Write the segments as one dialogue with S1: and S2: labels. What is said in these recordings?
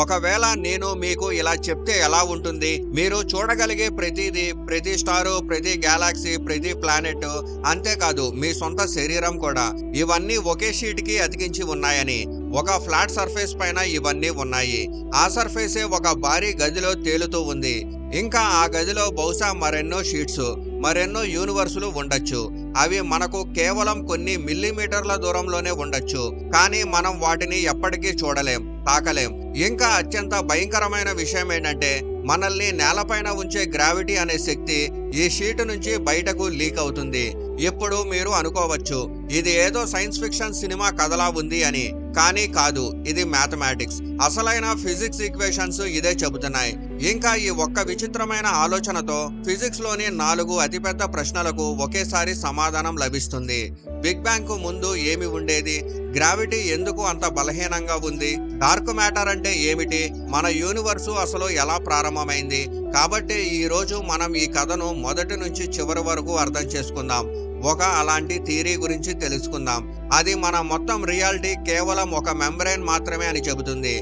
S1: ఒకవేళ నేను మీకు ఇలా చెప్తే ఎలా ఉంటుంది? మీరు చూడగలిగే ప్రతిదీ, ప్రతి స్టారు, ప్రతి గ్యాలాక్సీ, ప్రతి ప్లానెట్, అంతేకాదు మీ సొంత శరీరం కూడా ఇవన్నీ ఒకే షీట్ కి అతికించి ఉన్నాయని, ఒక ఫ్లాట్ సర్ఫేస్ పైన ఇవన్నీ ఉన్నాయి. ఆ సర్ఫేసే ఒక భారీ గదిలో తేలుతూ ఉంది. ఇంకా ఆ గదిలో బహుశా మరెన్నో షీట్స్, మరెన్నో యూనివర్సులు ఉండొచ్చు. అవి మనకు కేవలం కొన్ని మిల్లీమీటర్ల దూరంలోనే ఉండొచ్చు. కానీ మనం వాటిని ఎప్పటికీ చూడలేం, తాకలేం. ఇంకా అత్యంత భయంకరమైన విషయం ఏంటంటే, మనల్ని నేలపైన ఉంచే గ్రావిటీ అనే శక్తి ఈ షీట్ నుంచి బయటకు లీక్ అవుతుంది. ఇప్పుడు మీరు అనుకోవచ్చు, ఇది ఏదో సైన్స్ ఫిక్షన్ సినిమా కథలా ఉంది అని. కానీ కాదు, ఇది మ్యాథమెటిక్స్. అసలైన ఫిజిక్స్ ఈక్వేషన్స్ ఇదే చెబుతున్నాయి. ఇంకా ఈ ఒక్క విచిత్రమైన ఆలోచనతో ఫిజిక్స్ లోని 4 అతిపెద్ద ప్రశ్నలకు ఒకేసారి సమాధానం లభిస్తుంది. బిగ్ బ్యాంగ్ కు ముందు ఏమి ఉండేది? గ్రావిటీ ఎందుకు అంత బలహీనంగా ఉంది? డార్క్ మ్యాటర్ అంటే ఏమిటి? మన యూనివర్సు అసలు ఎలా ప్రారంభమైంది? కాబట్టి ఈ రోజు మనం ఈ కథను మొదటి నుంచి చివరి వరకు అర్థం చేసుకుందాం. ఒక అలాంటి థియరీ గురించి తెలుసుకుందాం. అది మన మొత్తం రియాలిటీ కేవలం ఒక మెంబ్రేన్ మాత్రమే అని చెబుతుంది.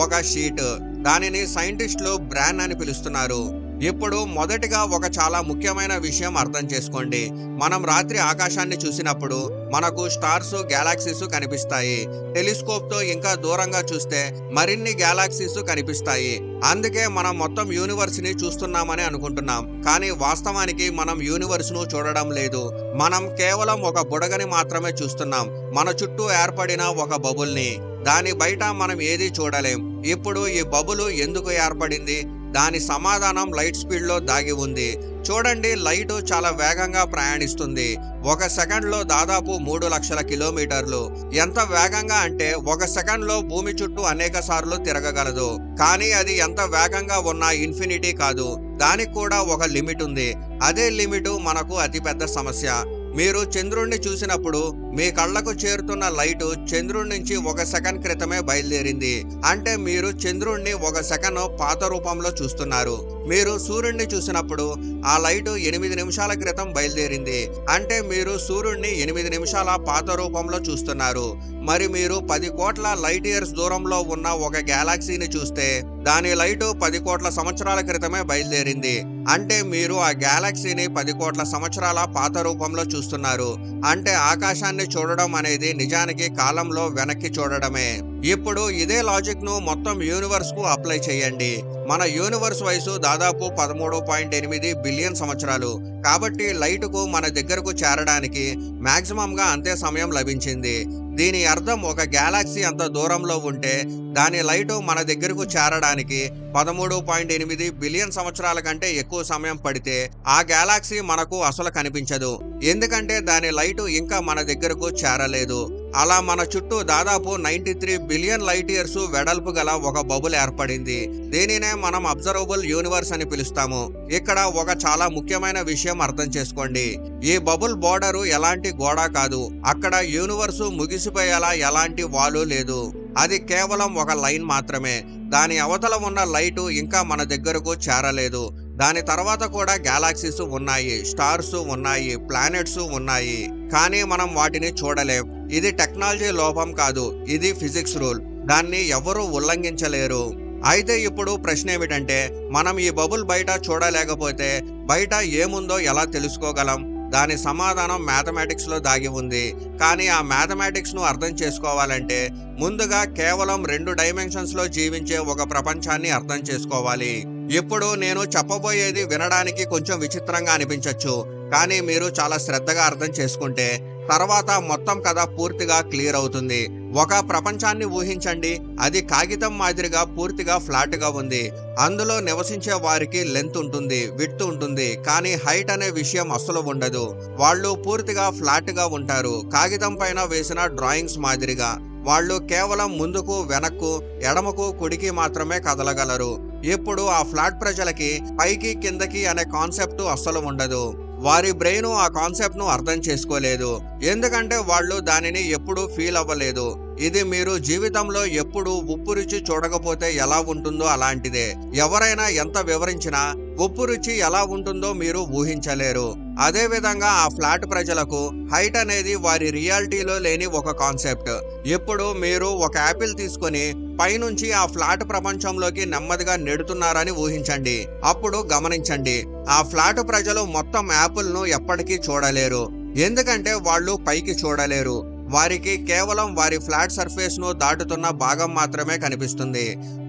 S1: ఒక షీట్. దానిని సైంటిస్టులు బ్రాన్ అని పిలుస్తున్నారు. ఇప్పుడు మొదటిగా ఒక చాలా ముఖ్యమైన విషయం అర్థం చేసుకోండి. మనం రాత్రి ఆకాశాన్ని చూసినప్పుడు మనకు స్టార్స్, గ్యాలాక్సీస్ కనిపిస్తాయి. టెలిస్కోప్ తో ఇంకా దూరంగా చూస్తే మరిన్ని గ్యాలాక్సీస్ కనిపిస్తాయి. అందుకే మనం మొత్తం యూనివర్స్ ని చూస్తున్నామని అనుకుంటున్నాం. కానీ వాస్తవానికి మనం యూనివర్స్ ను చూడడం లేదు. మనం కేవలం ఒక బుడగని మాత్రమే చూస్తున్నాం. మన చుట్టూ ఏర్పడిన ఒక బబుల్ ని. దాని బయట మనం ఏది చూడలేం. ఇప్పుడు ఈ బబుల్ ఎందుకు ఏర్పడింది? దాని సమాధానం లైట్ స్పీడ్ లో దాగి ఉంది. చూడండి, లైట్ చాలా వేగంగా ప్రయాణిస్తుంది. ఒక సెకండ్ లో దాదాపు 3 లక్షల కిలోమీటర్లు. ఎంత వేగంగా అంటే ఒక సెకండ్ లో భూమి చుట్టూ అనేక సార్లు తిరగగలదు. కానీ అది ఎంత వేగంగా ఉన్నా ఇన్ఫినిటీ కాదు. దానికి కూడా ఒక లిమిట్ ఉంది. అదే లిమిట్ మనకు అతిపెద్ద సమస్య. మీరు చంద్రుణ్ణి చూసినప్పుడు మీ కళ్ళకు చేరుతున్న లైట్ చంద్రుడి నుంచి ఒక సెకండ్ క్రితమే బయలుదేరింది. అంటే మీరు చంద్రుణ్ణి ఒక సెకండ్ పాత రూపంలో చూస్తున్నారు. మీరు సూర్యుడిని చూసినప్పుడు ఆ లైట్ 8 నిమిషాల క్రితం బయలుదేరింది. అంటే మీరు సూర్యుడిని 8 నిమిషాల పాత రూపంలో చూస్తున్నారు. మరి మీరు 10 కోట్ల లైట్ ఇయర్స్ దూరంలో ఉన్న ఒక గ్యాలాక్సీని చూస్తే దాని లైట్ 10 కోట్ల సంవత్సరాల క్రితమే బయలుదేరింది. అంటే మీరు ఆ గ్యాలాక్సీని 10 కోట్ల సంవత్సరాల పాత రూపంలో చూస్తున్నారు. అంటే ఆకాశాన్ని చూడడం అనేది నిజానికి కాలంలో వెనక్కి చూడడమే. ఇప్పుడు ఇదే లాజిక్ ను మొత్తం యూనివర్స్ కు అప్లై చేయండి. మన యూనివర్స్ వయసు దాదాపు 13.8 బిలియన్ సంవత్సరాలు. కాబట్టి లైట్ కు మన దగ్గరకు చేరడానికి మాక్సిమం గా అంతే సమయం లభించింది. దీని అర్థం ఒక గ్యాలాక్సీ అంత దూరంలో ఉంటే దాని లైట్ మన దగ్గరకు చేరడానికి 13.8 బిలియన్ సంవత్సరాల కంటే ఎక్కువ సమయం పడితే ఆ గ్యాలాక్సీ మనకు అసలు కనిపించదు. ఎందుకంటే దాని లైట్ ఇంకా మన దగ్గరకు చేరలేదు. అలా మన చుట్టూ దాదాపు 93 బిలియన్ లైట్ ఇయర్స్ వెడల్పు గల ఒక బబుల్ ఏర్పడింది. దీనినే మనం అబ్జర్వబుల్ యూనివర్స్ అని పిలుస్తాము. ఇక్కడ ఒక చాలా ముఖ్యమైన విషయం అర్థం చేసుకోండి. ఈ బబుల్ బోర్డరు ఎలాంటి గోడ కాదు. అక్కడ యూనివర్సు ముగిసిపోయేలా ఎలాంటి వాలు లేదు. అది కేవలం ఒక లైన్ మాత్రమే. దాని అవతల ఉన్న లైట్ ఇంకా మన దగ్గరకు చేరలేదు. దాని తర్వాత కూడా గ్యాలాక్సీస్ ఉన్నాయి, స్టార్స్ ఉన్నాయి, ప్లానెట్స్ ఉన్నాయి. కానీ మనం వాటిని చూడలేం. ఇది టెక్నాలజీ లోపం కాదు, ఇది ఫిజిక్స్ రూల్. దాన్ని ఎవరూ ఉల్లంఘించలేరు. అయితే ఇప్పుడు ప్రశ్న ఏమిటంటే, మనం ఈ బబుల్ బయట చూడలేకపోతే బయట ఏముందో ఎలా తెలుసుకోగలం? దాని సమాధానం మ్యాథమెటిక్స్ లో దాగి ఉంది. కానీ ఆ మ్యాథమెటిక్స్ ను అర్థం చేసుకోవాలంటే ముందుగా కేవలం 2 డైమెన్షన్స్ లో జీవించే ఒక ప్రపంచాన్ని అర్థం చేసుకోవాలి. ఇప్పుడు నేను చెప్పబోయేది వినడానికి కొంచెం విచిత్రంగా అనిపించవచ్చు. కానీ మీరు చాలా శ్రద్ధగా అర్థం చేసుకుంటే తర్వాత మొత్తం కథ పూర్తిగా క్లియర్ అవుతుంది. ఒక ప్రపంచాన్ని ఊహించండి. అది కాగితం మాదిరిగా పూర్తిగా ఫ్లాట్ గా ఉంది. అందులో నివసించే వారికి లెంత్ ఉంటుంది, విడ్త్ ఉంటుంది. కానీ హైట్ అనే విషయం అస్సలు ఉండదు. వాళ్ళు పూర్తిగా ఫ్లాట్ గా ఉంటారు, కాగితం పైన వేసిన డ్రాయింగ్స్ మాదిరిగా. వాళ్ళు కేవలం ముందుకు, వెనక్కు, ఎడమకు, కుడికి మాత్రమే కదలగలరు. ఇప్పుడు ఆ ఫ్లాట్ ప్రజలకి పైకి కిందకి అనే కాన్సెప్ట్ అస్సలు ఉండదు. వారి బ్రెయిన్ ఆ కాన్సెప్ట్ ను అర్థం చేసుకోలేదు. ఎందుకంటే వాళ్ళు దానిని ఎప్పుడూ ఫీల్ అవ్వలేదు. ఇది మీరు జీవితంలో ఎప్పుడు ఉప్పు రుచి చూడకపోతే ఎలా ఉంటుందో అలాంటిదే. ఎవరైనా ఎంత వివరించినా ఉప్పు రుచి ఎలా ఉంటుందో మీరు ఊహించలేరు. అదే విధంగా ఆ ఫ్లాట్ ప్రజలకు హైట్ అనేది వారి రియాలిటీలో లేని ఒక కాన్సెప్ట్. ఇప్పుడు మీరు ఒక యాపిల్ తీసుకొని పైనుంచి ఆ ఫ్లాట్ ప్రపంచంలోకి నెమ్మదిగా నెడుతున్నారని ఊహించండి. అప్పుడు గమనించండి, ఆ ఫ్లాట్ ప్రజలు మొత్తం యాపిల్ ను ఎప్పటికీ చూడలేరు. ఎందుకంటే వాళ్ళు పైకి చూడలేరు. వారికి కేవలం వారి ఫ్లాట్ సర్ఫేస్ ను దాటుతున్న భాగం మాత్రమే కనిపిస్తుంది.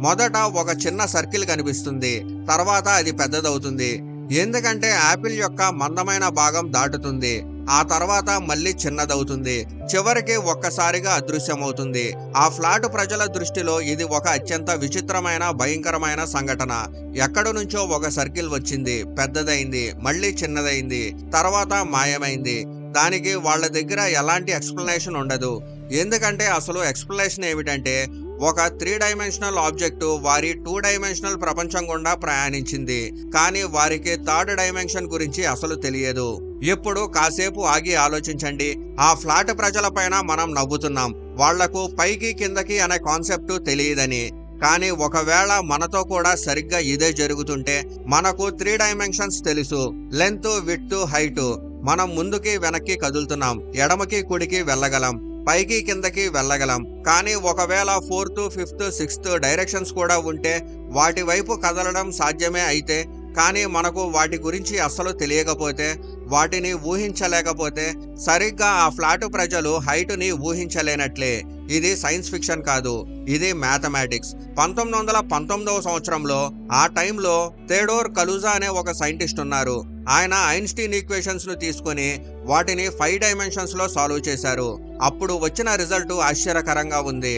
S1: మొదట ఒక చిన్న సర్కిల్ కనిపిస్తుంది, తర్వాత అది పెద్దదవుతుంది. ఎందుకంటే యాపిల్ యొక్క మందమైన భాగం దాటుతుంది, ఆ తర్వాత మళ్ళీ చిన్నదవుతుంది, చివరికి ఒక్కసారిగా అదృశ్యమవుతుంది. ఆ ఫ్లాట్ ప్రజల దృష్టిలో ఇది ఒక అత్యంత విచిత్రమైన భయంకరమైన సంఘటన. ఎక్కడి నుంచో ఒక సర్కిల్ వచ్చింది, పెద్దదైంది, మళ్ళీ చిన్నదైంది, తర్వాత మాయమైంది. దానికి వాళ్ళ దగ్గర ఎలాంటి ఎక్స్ప్లెనేషన్ ఉండదు. ఎందుకంటే అసలు ఎక్స్ప్లెనేషన్ ఏమిటంటే, ఒక 3 డైమెన్షనల్ ఆబ్జెక్ట్ వారి 2 డైమెన్షనల్ ప్రపంచం గుండా ప్రయాణించింది, కానీ వారికి 3rd డైమెన్షన్ గురించి అసలు తెలియదు. ఇప్పుడు కాసేపు ఆగి ఆలోచించండి. ఆ ఫ్లాట్ ప్రజలపైన మనం నవ్వుతున్నాం, వాళ్లకు పైకి కిందకి అనే కాన్సెప్ట్ తెలియదని. కానీ ఒకవేళ మనతో కూడా సరిగ్గా ఇదే జరుగుతుంటే, మనకు 3 డైమెన్షన్స్ తెలుసు, లెంత్, విడ్త్, హైట్. మనం ముందుకి వెనక్కి కదులుతున్నాం, ఎడమకి కుడికి వెళ్ళగలం, పైకి కిందకి వెళ్ళగలం. కానీ ఒకవేళ 4th, 5th, 6th డైరెక్షన్స్ కూడా ఉంటే వాటి వైపు కదలడం సాధ్యమే. అయితే కానీ మనకు వాటి గురించి అస్సలు తెలియకపోతే, వాటిని ఊహించలేకపోతే, సరిగ్గా ఆ ఫ్లాట్ ప్రజలు హైట్ని ఊహించలేనట్లే. ఇది సైన్స్ ఫిక్షన్ కాదు, ఇది మ్యాథమెటిక్స్. 1919వ సంవత్సరంలో ఆ టైంలో థియోడోర్ కలూజా అనే ఒక సైంటిస్ట్ ఉన్నారు. ఆయన ఐన్స్టీన్ ఈక్వేషన్స్ ను తీసుకుని వాటిని 5 డైమెన్షన్స్ లో సాల్వ్ చేశారు. అప్పుడు వచ్చిన రిజల్ట్ ఆశ్చర్యకరంగా ఉంది.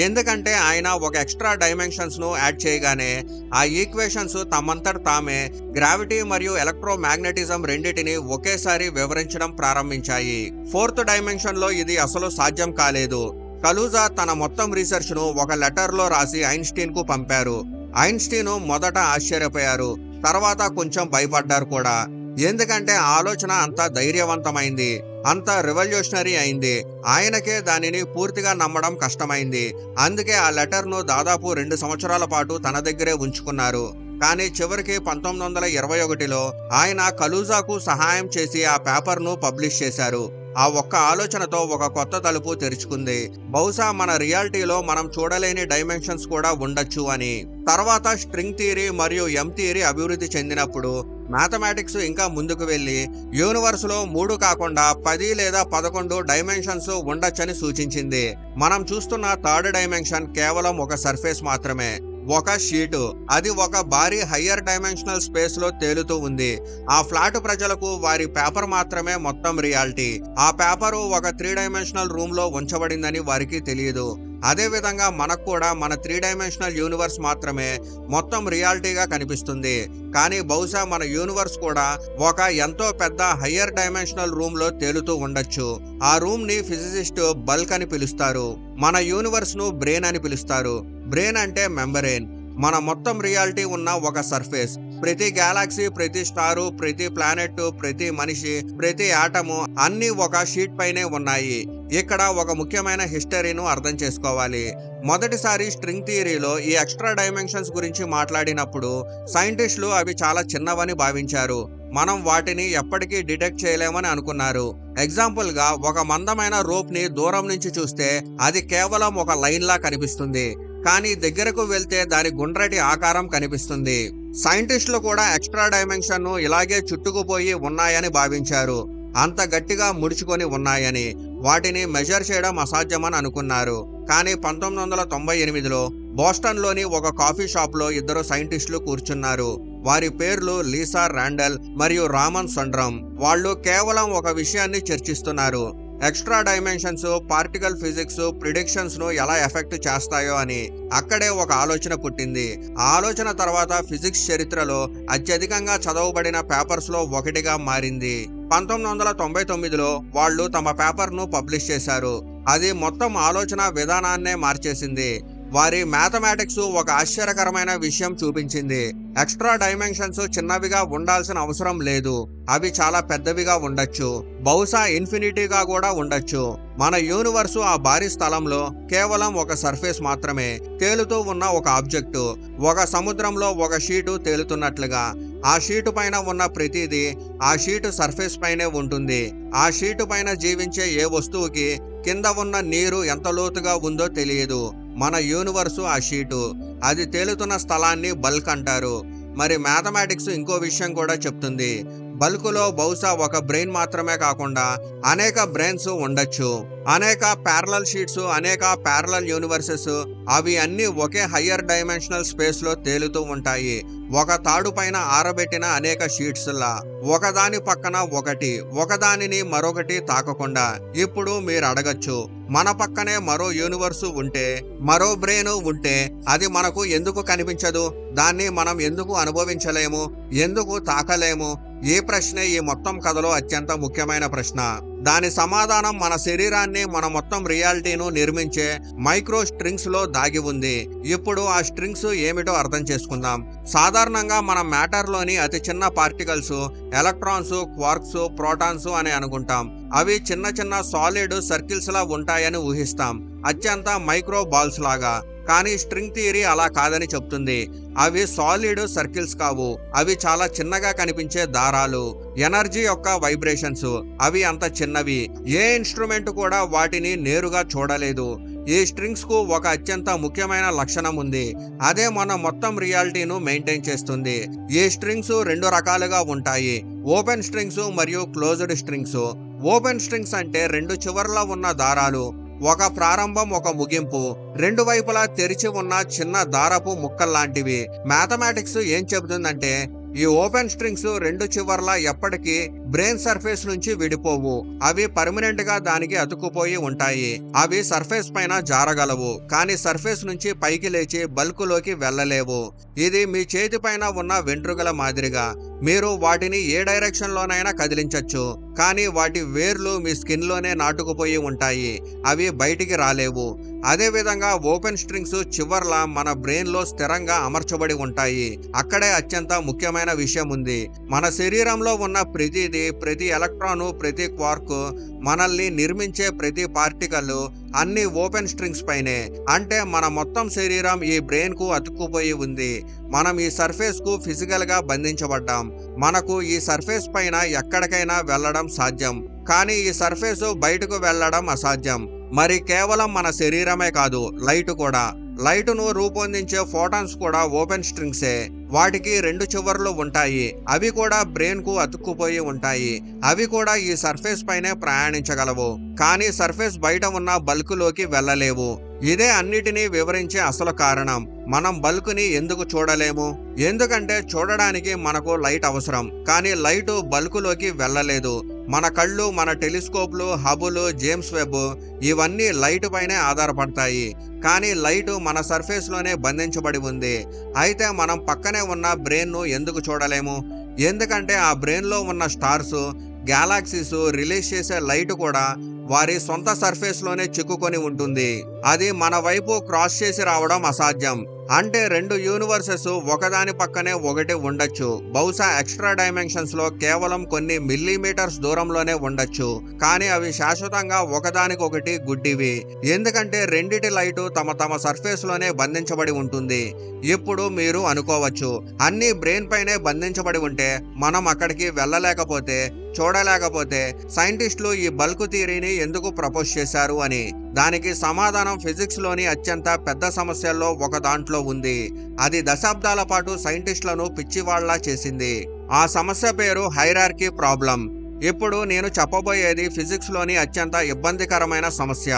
S1: ఎందుకంటే ఆయన ఒక ఎక్స్ట్రా డైమెన్షన్స్ ను యాడ్ చేయగానే ఆ ఈక్వేషన్స్ తమంతట తామే గ్రావిటీ మరియు ఎలక్ట్రోమాగ్నెటిజం రెండిటిని ఒకేసారి వివరించడం ప్రారంభించాయి. 4th డైమెన్షన్ లో ఇది అసలు సాధ్యం కాలేదు. కలూజా తన మొత్తం రీసెర్చ్ ను ఒక లెటర్ లో రాసి ఐన్స్టీన్ కు పంపారు. ఐన్స్టీన్ మొదట ఆశ్చర్యపోయారు, తర్వాత కొంచెం భయపడ్డారు కూడా. ఎందుకంటే ఆలోచన అంత ధైర్యవంతమైంది, అంత రెవల్యూషనరీ అయింది. ఆయనకే దానిని పూర్తిగా నమ్మడం కష్టమైంది. అందుకే ఆ లెటర్ ను దాదాపు 2 సంవత్సరాల పాటు తన దగ్గరే ఉంచుకున్నారు. కానీ చివరికి 1921లో ఆయన కలూజాకు సహాయం చేసి ఆ పేపర్ ను పబ్లిష్ చేశారు. ఆ ఒక్క ఆలోచనతో ఒక కొత్త తలుపు తెరుచుకుంది. బహుశా మన రియాలిటీలో మనం చూడలేని డైమెన్షన్స్ కూడా ఉండొచ్చు అని. తర్వాత స్ట్రింగ్ థియరీ మరియు ఎం థియరీ అభివృద్ధి చెందినప్పుడు మ్యాథమెటిక్స్ ఇంకా ముందుకు వెళ్ళి యూనివర్స్ లో 3 కాకుండా 10 లేదా 11 డైమెన్షన్స్ ఉండొచ్చని సూచించింది. మనం చూస్తున్న 3rd డైమెన్షన్ కేవలం ఒక సర్ఫేస్ మాత్రమే, ఒక షీటు. అది ఒక భారీ హయ్యర్ డైమెన్షనల్ స్పేస్ లో తేలుతూ ఉంది. ఆ ఫ్లాట్ ప్రజలకు వారి పేపర్ మాత్రమే మొత్తం రియాలిటీ. ఆ పేపరు ఒక 3 డైమెన్షనల్ రూమ్ లో ఉంచబడిందని వారికి తెలియదు. అదే విధంగా మనకు కూడా మన 3 డైమెన్షనల్ యూనివర్స్ మాత్రమే మొత్తం రియాలిటీగా కనిపిస్తుంది. కానీ బహుశా మన యూనివర్స్ కూడా ఒక ఎంతో పెద్ద హయ్యర్ డైమెన్షనల్ రూమ్ లో తేలుతూ ఉండొచ్చు. ఆ రూమ్ ని ఫిజిసిస్ట్ బల్క్ అని పిలుస్తారు. మన యూనివర్స్ ను బ్రెయిన్ అని పిలుస్తారు. బ్రెయిన్ అంటే మెంబరేన్. మన మొత్తం రియాలిటీ ఉన్న ఒక సర్ఫేస్. ప్రతి గెలాక్సీ, ప్రతి స్టారు, ప్రతి ప్లానెట్, ప్రతి మనిషి, ప్రతి ఆటము అన్ని ఒక షీట్ పైనే ఉన్నాయి. ఇక్కడ ఒక ముఖ్యమైన హిస్టరీను అర్థం చేసుకోవాలి. మొదటిసారి స్ట్రింగ్ థియరీలో ఈ ఎక్స్ట్రా డైమెన్షన్స్ గురించి మాట్లాడినప్పుడు సైంటిస్టులు అవి చాలా చిన్నవని భావించారు. మనం వాటిని ఎప్పటికీ డిటెక్ట్ చేయలేమని అనుకున్నారు. ఎగ్జాంపుల్ గా ఒక మందమైన రోప్ ని దూరం నుంచి చూస్తే అది కేవలం ఒక లైన్ లా కనిపిస్తుంది, కానీ దగ్గరకు వెళ్తే దాని గుండ్రటి ఆకారం కనిపిస్తుంది. సైంటిస్టులు కూడా ఎక్స్ట్రా డైమెన్షన్ ను ఇలాగే చుట్టుకుపోయి ఉన్నాయని భావించారు. అంత గట్టిగా ముడుచుకొని ఉన్నాయని, వాటిని మెజర్ చేయడం అసాధ్యమని అనుకున్నారు. కానీ 1998లో బోస్టన్లోని ఒక కాఫీ షాప్ లో 2 సైంటిస్టులు కూర్చున్నారు. వారి పేర్లు లీసా రాండెల్ మరియు రామన్ సండ్రమ్. వాళ్ళు కేవలం ఒక విషయాన్ని చర్చిస్తున్నారు, extra dimensions particle physics predictions ను ఎలా ఎఫెక్ట్ చేస్తాయో అని. అక్కడే ఒక ఆలోచన పుట్టింది. ఆ ఆలోచన తర్వాత ఫిజిక్స్ చరిత్రలో అత్యధికంగా చదవబడిన పేపర్స్ లో ఒకటిగా మారింది. 1999లో వాళ్ళు తమ పేపర్ ను పబ్లిష్ చేశారు. అది మొత్తం ఆలోచన విధానాన్నే మార్చేసింది. వారి మ్యాథమెటిక్స్ ఒక ఆశ్చర్యకరమైన విషయం చూపించింది. ఎక్స్ట్రా డైమెన్షన్స్ చిన్నవిగా ఉండాల్సిన అవసరం లేదు, అవి చాలా పెద్దవిగా ఉండొచ్చు, బహుశా ఇన్ఫినిటీగా కూడా ఉండొచ్చు. మన యూనివర్సు ఆ భారీ స్థలంలో కేవలం ఒక సర్ఫేస్ మాత్రమే, తేలుతూ ఉన్న ఒక ఆబ్జెక్టు. ఒక సముద్రంలో ఒక షీటు తేలుతున్నట్లుగా. ఆ షీటు పైన ఉన్న ప్రతిదీ ఆ షీటు సర్ఫేస్ పైనే ఉంటుంది. ఆ షీటు పైన జీవించే ఏ వస్తువుకి కింద ఉన్న నీరు ఎంత లోతుగా ఉందో తెలియదు. మన యూనివర్సు ఆ షీటు. అది తేలుతున్న స్థలాన్ని బల్క్ అంటారు. మరి మ్యాథమెటిక్స్ ఇంకో విషయం కూడా చెప్తుంది. బల్కులో బహుశా ఒక బ్రెయిన్ మాత్రమే కాకుండా అనేక బ్రెయిన్స్ ఉండొచ్చు. అనేక ప్యారలల్ షీట్స్, అనేక ప్యారలల్ యూనివర్సెస్, అవి అన్ని ఒకే హయ్యర్ డైమెన్షనల్ స్పేస్ లో తేలుతూ ఉంటాయి. ఒక తాడు పైన ఆరబెట్టిన అనేక షీట్స్ లా, ఒకదాని పక్కన ఒకటి, ఒకదానిని మరొకటి తాకకుండా. ఇప్పుడు మీరు అడగచ్చు, మన పక్కనే మరో యూనివర్సు ఉంటే, మరో బ్రెయిన్ ఉంటే అది మనకు ఎందుకు కనిపించదు? దాన్ని మనం ఎందుకు అనుభవించలేము? ఎందుకు తాకలేము? ఈ ప్రశ్నే ఈ మొత్తం కథలో అత్యంత ముఖ్యమైన ప్రశ్న. దాని సమాధానం మన శరీరాన్ని, మన మొత్తం రియాలిటీను నిర్మించే మైక్రో స్ట్రింగ్స్ లో దాగి ఉంది. ఇప్పుడు ఆ స్ట్రింగ్స్ ఏమిటో అర్థం చేసుకుందాం. సాధారణంగా మనం మ్యాటర్ లోని అతి చిన్న పార్టికల్స్ ఎలక్ట్రాన్స్, క్వార్క్స్, ప్రోటాన్స్ అని అనుకుంటాం. అవి చిన్న చిన్న సాలిడ్ సర్కిల్స్ లా ఉంటాయని ఊహిస్తాం, అత్యంత మైక్రో బాల్స్ లాగా. కానీ స్ట్రింగ్ థియరీ అలా కాదని చెప్తుంది. అవి సాలిడ్ సర్కిల్స్ కావు, అవి చాలా చిన్నగా కనిపించే దారాలు. ఎనర్జీ యొక్క వైబ్రేషన్స్, అవి అంత చిన్నవి, ఏ ఇన్స్ట్రుమెంట్ కూడా వాటిని నేరుగా చూడలేదు. ఈ స్ట్రింగ్స్ కు ఒక అత్యంత ముఖ్యమైన లక్షణం ఉంది. అదే మన మొత్తం రియాలిటీను మెయింటైన్ చేస్తుంది. ఈ స్ట్రింగ్స్ రెండు రకాలుగా ఉంటాయి, ఓపెన్ స్ట్రింగ్స్ మరియు క్లోజ్డ్ స్ట్రింగ్స్. ఓపెన్ స్ట్రింగ్స్ అంటే రెండు చివర్ల ఉన్న దారాలు, ఒక ప్రారంభం ఒక ముగింపు, రెండు వైపులా తెరిచి ఉన్న చిన్న దారపు ముక్కల్లాంటివి. మ్యాథమెటిక్స్ ఏం చెబుతుందంటే ఈ ఓపెన్ స్ట్రింగ్స్ రెండు చివర్ల ఎప్పటికీ బ్రెయిన్ సర్ఫేస్ నుంచి విడిపోవు. అవి పర్మనెంట్ గా దానికి అతుక్కుపోయి ఉంటాయి. అవి సర్ఫేస్ పైన జారగలవు, కానీ సర్ఫేస్ నుంచి పైకి లేచి బల్కులోకి వెళ్ళలేవు. ఇది మీ చేతి పైన ఉన్న వెంట్రుకల మాదిరిగా. మీరు వాటిని ఏ డైరెక్షన్ లోనైనా కదిలించచ్చు, కానీ వాటి వేర్లు మీ స్కిన్ లోనే నాటుకుపోయి ఉంటాయి, అవి బయటికి రాలేవు. అదే విధంగా ఓపెన్ స్ట్రింగ్స్ చివర్ల మన బ్రెయిన్ లో స్థిరంగా అమర్చబడి ఉంటాయి. అక్కడే అత్యంత ముఖ్యమైన విషయం ఉంది. మన శరీరంలో ఉన్న ప్రతిదీ, ప్రతి ఎలక్ట్రాను, ప్రతి క్వార్క్, మనల్ని నిర్మించే ప్రతి పార్టికల్ అన్ని ఓపెన్ స్ట్రింగ్స్ పైనే. అంటే మన మొత్తం శరీరం ఈ బ్రెయిన్ కు అతుక్కుపోయి ఉంది. మనం ఈ సర్ఫేస్ కు ఫిజికల్ గా బంధించబడ్డాం. మనకు ఈ సర్ఫేస్ పైన ఎక్కడికైనా వెళ్ళడం సాధ్యం, కానీ ఈ సర్ఫేస్ బయటకు వెళ్ళడం అసాధ్యం. మరి కేవలం మన శరీరమే కాదు, లైట్ కూడా. లైటును రూపొందించే ఫోటాన్స్ కూడా ఓపెన్ స్ట్రింగ్సే. వాటికి రెండు చివర్లు ఉంటాయి, అవి కూడా బ్రెయిన్ కు అతుక్కుపోయి ఉంటాయి. అవి కూడా ఈ సర్ఫేస్ పైనే ప్రయాణించగలవు, కానీ సర్ఫేస్ బయట ఉన్న బల్కులోకి వెళ్ళలేవు. ఇదే అన్నిటినీ వివరించే అసలు కారణం. మనం బల్కుని ఎందుకు చూడలేము? ఎందుకంటే చూడడానికి మనకు లైట్ అవసరం, కానీ లైటు బల్కులోకి వెళ్ళలేదు. మన కళ్ళు, మన టెలిస్కోప్లు, హబులు, జేమ్స్ వెబ్, ఇవన్నీ లైట్ పైనే ఆధారపడతాయి. కానీ లైటు మన సర్ఫేస్ లోనే బంధించబడి ఉంది. అయితే మనం పక్కనే ఉన్న బ్రెయిన్ ను ఎందుకు చూడలేము? ఎందుకంటే ఆ బ్రెయిన్ లో ఉన్న స్టార్స్, గ్యాలాక్సీస్ రిలీజ్ చేసే లైట్ కూడా వారి సొంత సర్ఫేస్ లోనే చిక్కుకొని ఉంటుంది. అది మన వైపు క్రాస్ చేసి రావడం అసాధ్యం. అంటే రెండు యూనివర్సెస్ ఒకదాని పక్కనే ఒకటి ఉండొచ్చు, బహుశా ఎక్స్ట్రా డైమెన్షన్స్ లో కేవలం కొన్ని మిల్లీమీటర్స్ దూరంలోనే ఉండొచ్చు, కానీ అవి శాశ్వతంగా ఒకదానికొకటి గుడ్డివి. ఎందుకంటే రెండిటి లైటు తమ తమ సర్ఫేస్ లోనే బంధించబడి ఉంటుంది. ఇప్పుడు మీరు అనుకోవచ్చు, అన్ని బ్రెయిన్ పైనే బంధించబడి ఉంటే మనం అక్కడికి వెళ్ళలేకపోతే, చూడలేకపోతే సైంటిస్టులు ఈ బల్క్ థియరీని ఎందుకు ప్రపోజ్ చేశారు అని. దానికి సమాధానం ఫిజిక్స్ లోని అత్యంత పెద్ద సమస్యల్లో ఒక దాంట్లో ఉంది. అది దశాబ్దాల పాటు సైంటిస్టులను పిచ్చివాళ్లా చేసింది. ఆ సమస్య పేరు హైరార్కీ ప్రాబ్లం. ఇప్పుడు నేను చెప్పబోయేది ఫిజిక్స్ లోని అత్యంత ఇబ్బందికరమైన సమస్య.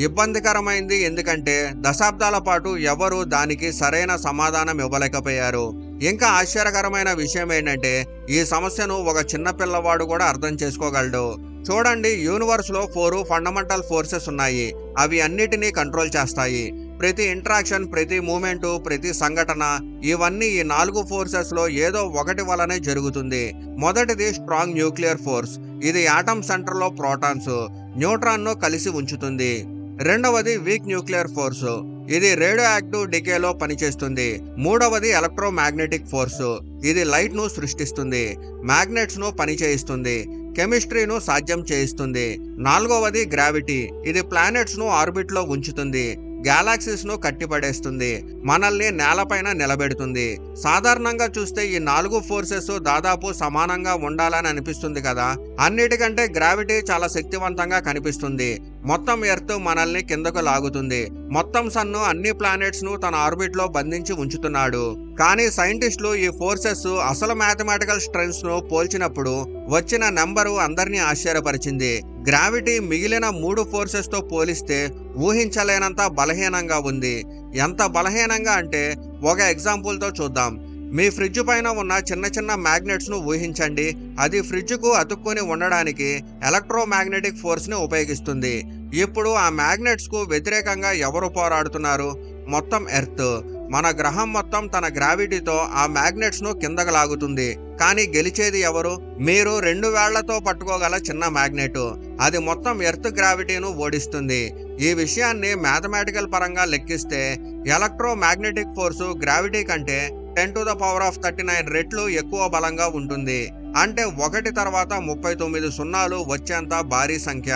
S1: ఇబ్బందికరమైంది ఎందుకంటే దశాబ్దాల పాటు ఎవరు దానికి సరైన సమాధానం ఇవ్వలేకపోయారు. ఇంకా ఆశ్చర్యకరమైన విషయం ఏంటంటే ఈ సమస్యను ఒక చిన్న పిల్లవాడు కూడా అర్థం చేసుకోగలడు. చూడండి, యూనివర్స్ లో 4 ఫండమెంటల్ ఫోర్సెస్ ఉన్నాయి. అవి అన్నిటినీ కంట్రోల్ చేస్తాయి. ప్రతి ఇంట్రాక్షన్, ప్రతి మూమెంట్, ప్రతి సంఘటన, ఇవన్నీ ఈ 4 ఫోర్సెస్ లో ఏదో ఒకటి వలనే జరుగుతుంది. మొదటిది స్ట్రాంగ్ న్యూక్లియర్ ఫోర్స్. ఇది ఆటమ్ సెంటర్ లో ప్రోటాన్స్, న్యూట్రాన్ ను కలిసి ఉంచుతుంది. రెండవది వీక్ న్యూక్లియర్ ఫోర్స్. ఇది రేడియో యాక్టివ్ డికేలో పనిచేస్తుంది. మూడవది ఎలక్ట్రోమాగ్నెటిక్ ఫోర్స్. ఇది లైట్ ను సృష్టిస్తుంది, మ్యాగ్నెట్స్ ను పనిచేయిస్తుంది, కెమిస్ట్రీను సాధ్యం చేయిస్తుంది. నాలుగవది గ్రావిటీ. ఇది ప్లానెట్స్ ను ఆర్బిట్ లో ఉంచుతుంది, గ్యాలాక్సీస్ ను కట్టిపడేస్తుంది, మనల్ని నేలపైన నిలబెడుతుంది. సాధారణంగా చూస్తే ఈ 4 ఫోర్సెస్ దాదాపు సమానంగా ఉండాలని అనిపిస్తుంది కదా. అన్నిటికంటే గ్రావిటీ చాలా శక్తివంతంగా కనిపిస్తుంది. మొత్తం ఎర్త్ మనల్ని కిందకు లాగుతుంది. మొత్తం సన్ను అన్ని ప్లానెట్స్ ను తన ఆర్బిట్ లో బంధించి ఉంచుతున్నాడు. కానీ సైంటిస్టులు ఈ ఫోర్సెస్ అసలు మ్యాథమెటికల్ స్ట్రెంగ్స్ ను పోల్చినప్పుడు వచ్చిన నెంబరు అందరినీ ఆశ్చర్యపరిచింది. గ్రావిటీ మిగిలిన 3 ఫోర్సెస్ తో పోలిస్తే ఊహించలేనంత బలహీనంగా ఉంది. ఎంత బలహీనంగా అంటే ఒక ఎగ్జాంపుల్ తో చూద్దాం. మీ ఫ్రిడ్జ్ పైన ఉన్న చిన్న చిన్న మ్యాగ్నెట్స్ ను ఊహించండి. అది ఫ్రిడ్జ్ కు అతుక్కొని ఉండడానికి ఎలక్ట్రోమాగ్నెటిక్ ఫోర్స్ ని ఉపయోగిస్తుంది. ఇప్పుడు ఆ మ్యాగ్నెట్స్ కు వ్యతిరేకంగా ఎవరు పోరాడుతున్నారు? మొత్తం ఎర్త్. మన గ్రహం మొత్తం తన గ్రావిటీతో ఆ మ్యాగ్నెట్స్ ను కిందకు లాగుతుంది. కానీ గెలిచేది ఎవరు? మీరు 2 వేళ్లతో పట్టుకోగల చిన్న మ్యాగ్నెట్. అది మొత్తం ఎర్త్ గ్రావిటీను ఓడిస్తుంది. ఈ విషయాన్ని మ్యాథమెటికల్ పరంగా లెక్కిస్తే ఎలక్ట్రోమాగ్నెటిక్ ఫోర్సు గ్రావిటీ కంటే 10⁻39 రెట్లు ఎక్కువ బలంగా ఉంటుంది. అంటే 1 తర్వాత 39 సున్నాలు వచ్చేంత భారీ సంఖ్య.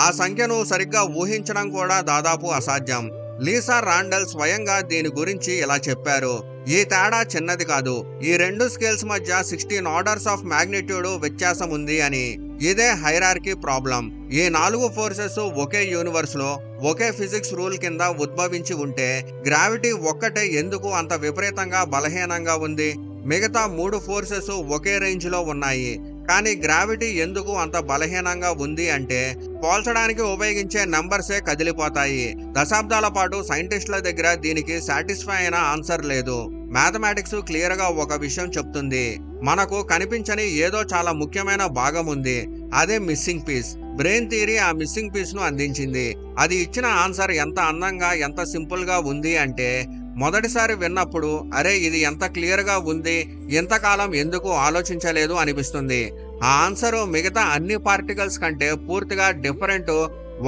S1: ఆ సంఖ్యను సరిగ్గా ఊహించడం కూడా దాదాపు అసాధ్యం. లీసా రాండల్ స్వయంగా దీని గురించి ఇలా చెప్పారు: ఈ తేడా చిన్నది కాదు. ఈ 2 స్కేల్స్ మధ్య 16 ఆర్డర్స్ ఆఫ్ మ్యాగ్నిట్యూడ్ వ్యత్యాసం ఉంది అని. ఇదే హైరార్కీ ప్రాబ్లం. ఈ 4 ఫోర్సెస్ ఒకే యూనివర్స్ లో ఒకే ఫిజిక్స్ రూల్ కింద ఉద్భవించి ఉంటే గ్రావిటీ ఒక్కటే ఎందుకు అంత విపరీతంగా బలహీనంగా ఉంది? మిగతా 3 ఫోర్సెస్ ఒకే రేంజ్ లో ఉన్నాయి. కానీ గ్రావిటీ ఎందుకు అంత బలహీనంగా ఉంది అంటే పోల్చడానికి ఉపయోగించే నంబర్సే కదిలిపోతాయి. దశాబ్దాల పాటు సైంటిస్టుల దగ్గర దీనికి సాటిస్ఫై అయిన ఆన్సర్ లేదు. మ్యాథమెటిక్స్ క్లియర్ గా ఒక విషయం చెప్తుంది: మనకు కనిపించని ఏదో చాలా ముఖ్యమైన భాగం ఉంది. అదే మిస్సింగ్ పీస్. బ్రెయిన్ థియరీ ఆ మిస్సింగ్ పీస్ ను అందించింది. అది ఇచ్చిన ఆన్సర్ ఎంత అందంగా, ఎంత సింపుల్ గా ఉంది అంటే మొదటిసారి విన్నప్పుడు అరే ఇది ఎంత క్లియర్ గా ఉంది, ఇంతకాలం ఎందుకు ఆలోచించలేదు అనిపిస్తుంది. ఆ ఆన్సర్ మిగతా అన్ని పార్టికల్స్ కంటే పూర్తిగా డిఫరెంట్.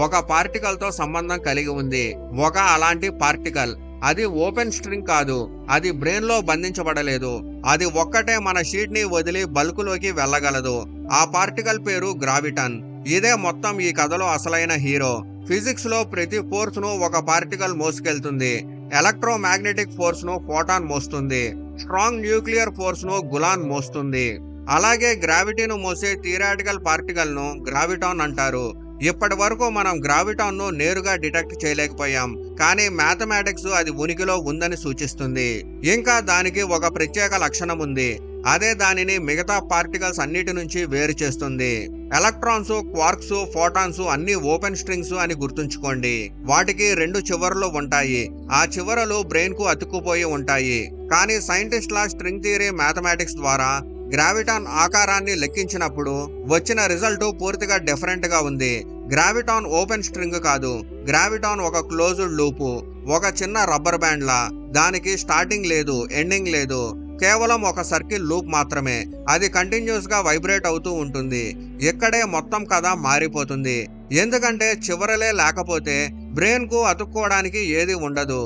S1: ఒక పార్టికల్ తో సంబంధం కలిగి ఉంది. ఒక అలాంటి పార్టికల్. అది ఓపెన్ స్ట్రింగ్ కాదు. అది బ్రెయిన్ లో బంధించబడలేదు. అది ఒక్కటే మన షీట్ ని వదిలి బల్కులోకి వెళ్ళగలదు. ఆ పార్టికల్ పేరు గ్రావిటన్. ఇదే మొత్తం ఈ కథలో అసలైన హీరో. ఫిజిక్స్ లో ప్రతి ఫోర్స్ ను ఒక పార్టికల్ మోసుకెళ్తుంది. ఎలక్ట్రోమాగ్నెటిక్ ఫోర్స్ ను ఫోటాన్ మోస్తుంది. స్ట్రాంగ్ న్యూక్లియర్ ఫోర్స్ ను గులాన్ మోస్తుంది. అలాగే గ్రావిటీను మోసే థియరాటికల్ పార్టికల్ ను గ్రావిటాన్ అంటారు. ఇప్పటి వరకు మనం గ్రావిటాన్ ను నేరుగా డిటెక్ట్ చేయలేకపోయాం. కానీ మ్యాథమెటిక్స్ అది ఉనికిలో ఉందని సూచిస్తుంది. ఇంకా దానికి ఒక ప్రత్యేక లక్షణం ఉంది. అదే దానిని మిగతా పార్టికల్స్ అన్నిటి నుంచి వేరు చేస్తుంది. ఎలక్ట్రాన్స్, క్వార్క్స్, ఫోటాన్స్ అన్ని ఓపెన్ స్ట్రింగ్స్ అని గుర్తుంచుకోండి. వాటికి 2 చివరలు ఉంటాయి. ఆ చివరలు బ్రెయిన్ కు అతుక్కుపోయి ఉంటాయి. కానీ సైంటిస్టుల స్ట్రింగ్ థియరీ మ్యాథమెటిక్స్ ద్వారా గ్రావిటాన్ ఆకారాన్ని లెక్కించినప్పుడు వచ్చిన రిజల్ట్ పూర్తిగా డిఫరెంట్ గా ఉంది. గ్రావిటాన్ ఓపెన్ స్ట్రింగ్ కాదు. గ్రావిటాన్ ఒక క్లోజ్డ్ లూపు. ఒక చిన్న రబ్బర్ బ్యాండ్ లా. దానికి స్టార్టింగ్ లేదు, ఎండింగ్ లేదు. కేవలం ఒక సర్కిల్ లూప్ మాత్రమే. అది కంటిన్యూస్ గా వైబ్రేట్ అవుతూ ఉంటుంది. ఇక్కడే మొత్తం కథ మారిపోతుంది. ఎందుకంటే చివరలే లేకపోతే బ్రెయిన్ కు అతుక్కోవడానికి ఏది ఉండదు.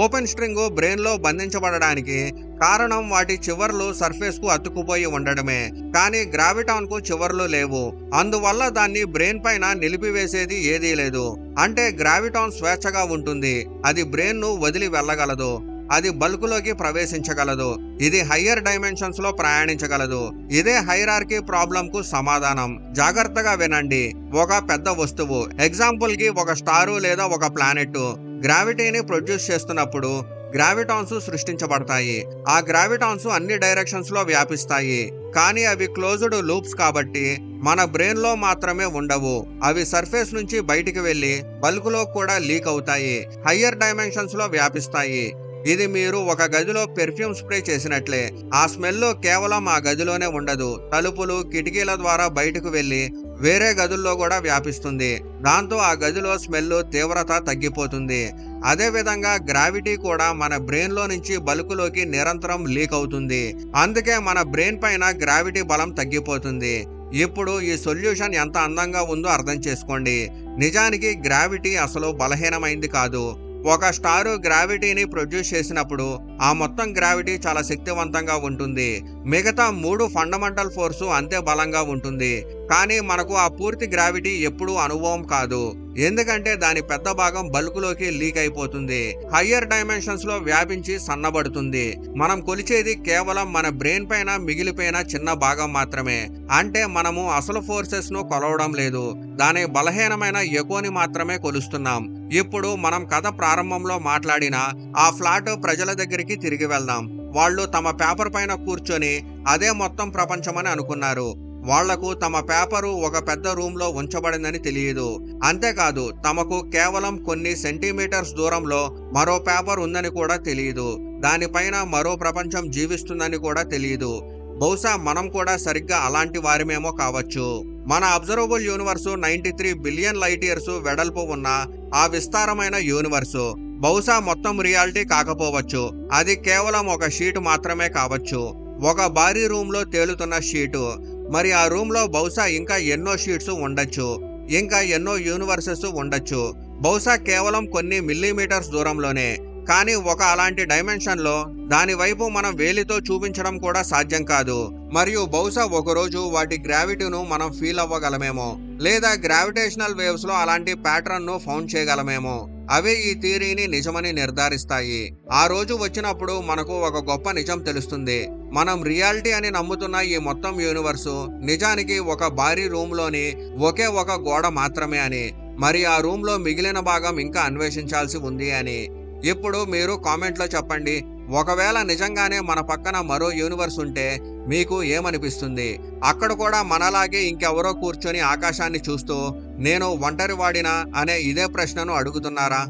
S1: ఓపెన్ స్ట్రింగ్ బ్రెయిన్ లో బంధించబడడానికి కారణం వాటి చివర్లు సర్ఫేస్ కు అతుక్కుపోయి ఉండడమే. కానీ గ్రావిటాన్ కు చివర్లు లేవు. అందువల్ల దాన్ని బ్రెయిన్ పైన నిలిపివేసేది ఏదీ లేదు. అంటే గ్రావిటాన్ స్వేచ్ఛగా ఉంటుంది. అది బ్రెయిన్ ను వదిలి వెళ్ళగలదు. అది బల్కులోకి ప్రవేశించగలదు. ఇది హయ్యర్ డైమెన్షన్స్ లో ప్రయాణించగలదు. ఇదే హైరార్కీ ప్రాబ్లం కు సమాధానం. జాగ్రత్తగా వినండి. ఒక పెద్ద వస్తువు, ఎగ్జాంపుల్ కి ఒక స్టారు లేదా ఒక ప్లానెట్, గ్రావిటీని ప్రొడ్యూస్ చేస్తున్నప్పుడు గ్రావిటాన్స్ సృష్టించబడతాయి. ఆ గ్రావిటాన్స్ అన్ని డైరెక్షన్స్ లో వ్యాపిస్తాయి. కానీ అవి క్లోజ్డ్ లూప్స్ కాబట్టి మన బ్రెయిన్ లో మాత్రమే ఉండవు. అవి సర్ఫేస్ నుంచి బయటికి వెళ్లి బల్కులో కూడా లీక్ అవుతాయి. హయ్యర్ డైమెన్షన్స్ లో వ్యాపిస్తాయి. ఇది మీరు ఒక గదిలో పెర్ఫ్యూమ్ స్ప్రే చేసినట్లే. ఆ స్మెల్ కేవలం ఆ గదిలోనే ఉండదు. తలుపులు, కిటికీల ద్వారా బయటకు వెళ్లి వేరే గదుల్లో కూడా వ్యాపిస్తుంది. దాంతో ఆ గదిలో స్మెల్ తీవ్రత తగ్గిపోతుంది. అదే విధంగా గ్రావిటీ కూడా మన బ్రెయిన్ లో నుంచి బల్కులోకి నిరంతరం లీక్ అవుతుంది. అందుకే మన బ్రెయిన్ పైన గ్రావిటీ బలం తగ్గిపోతుంది. ఇప్పుడు ఈ సొల్యూషన్ ఎంత అందంగా ఉందో అర్థం చేసుకోండి. నిజానికి గ్రావిటీ అసలు బలహీనమైంది కాదు. ఒక స్టారు గ్రావిటీని ప్రొడ్యూస్ చేసినప్పుడు ఆ మొత్తం గ్రావిటీ చాలా శక్తివంతంగా ఉంటుంది. మిగతా 3 ఫండమెంటల్ ఫోర్సు అంతే బలంగా ఉంటుంది. కానీ మనకు ఆ పూర్తి గ్రావిటీ ఎప్పుడూ అనుభవం కాదు. ఎందుకంటే దాని పెద్ద భాగం బల్కులోకి లీక్ అయిపోతుంది. హయ్యర్ డైమెన్షన్స్ లో వ్యాపించి సన్నబడుతుంది. మనం కొలిచేది కేవలం మన బ్రెయిన్ పైన మిగిలిపోయిన చిన్న భాగం మాత్రమే. అంటే మనము అసలు ఫోర్సెస్ ను కొలవడం లేదు, దాని బలహీనమైన ఎకోని మాత్రమే కొలుస్తున్నాం. ఇప్పుడు మనం కథ ప్రారంభంలో మాట్లాడిన ఆ ఫ్లాట్ ప్రజల దగ్గరికి తిరిగి వెళ్దాం. వాళ్ళు తమ పేపర్ పైన కూర్చొని అదే మొత్తం ప్రపంచమని అనుకున్నారు. వాళ్లకు తమ పేపరు ఒక పెద్ద రూమ్ లో ఉంచబడిందని తెలియదు. అంతేకాదు తమకు కేవలం కొన్ని సెంటీమీటర్స్ దూరంలో మరో పేపర్ ఉందని కూడా తెలియదు. దానిపైన మరో ప్రపంచం జీవిస్తుందని కూడా తెలియదు. బహుశా మనం కూడా సరిగ్గా అలాంటి వారిమేమో కావచ్చు. మన observable universe 93 billion light years వెడల్పు ఉన్న ఆ విస్తారమైన యూనివర్సు బహుశా మొత్తం రియాలిటీ కాకపోవచ్చు. అది కేవలం ఒక షీట్ మాత్రమే కావచ్చు. ఒక భారీ రూమ్ లో తేలుతున్న షీటు. మరి ఆ రూమ్ లో బహుశా ఇంకా ఎన్నో షీట్స్ ఉండొచ్చు, ఇంకా ఎన్నో యూనివర్సెస్ ఉండొచ్చు. బహుశా కేవలం కొన్ని మిల్లీమీటర్స్ దూరంలోనే. కానీ ఒక అలాంటి డైమెన్షన్ లో దాని వైపు మనం వేలితో చూపించడం కూడా సాధ్యం కాదు. మరియు బహుశా ఒకరోజు వాటి గ్రావిటీను మనం ఫీల్ అవ్వగలమేమో, లేదా గ్రావిటేషనల్ వేవ్స్ లో అలాంటి ప్యాటర్న్ ను ఫౌండ్ చేయగలమేమో. అవే ఈ థియరీని నిజమని నిర్ధారిస్తాయి. ఆ రోజు వచ్చినప్పుడు మనకు ఒక గొప్ప నిజం తెలుస్తుంది. మనం రియాలిటీ అని నమ్ముతున్న ఈ మొత్తం యూనివర్సు నిజానికి ఒక భారీ రూమ్ లోని ఒకే ఒక గోడ మాత్రమే అని. మరి ఆ రూమ్ లో మిగిలిన భాగం ఇంకా అన్వేషించాల్సి ఉంది అని. ఇప్పుడు మీరు కామెంట్లో చెప్పండి, ఒకవేళ నిజంగానే మన పక్కన మరో యూనివర్స్ ఉంటే మీకు ఏమనిపిస్తుంది? అక్కడ కూడా మనలాగే ఇంకెవరో కూర్చొని ఆకాశాన్ని చూస్తూ నేను ఒంటరివాడినా అనే ఇదే ప్రశ్నను అడుగుతున్నారా?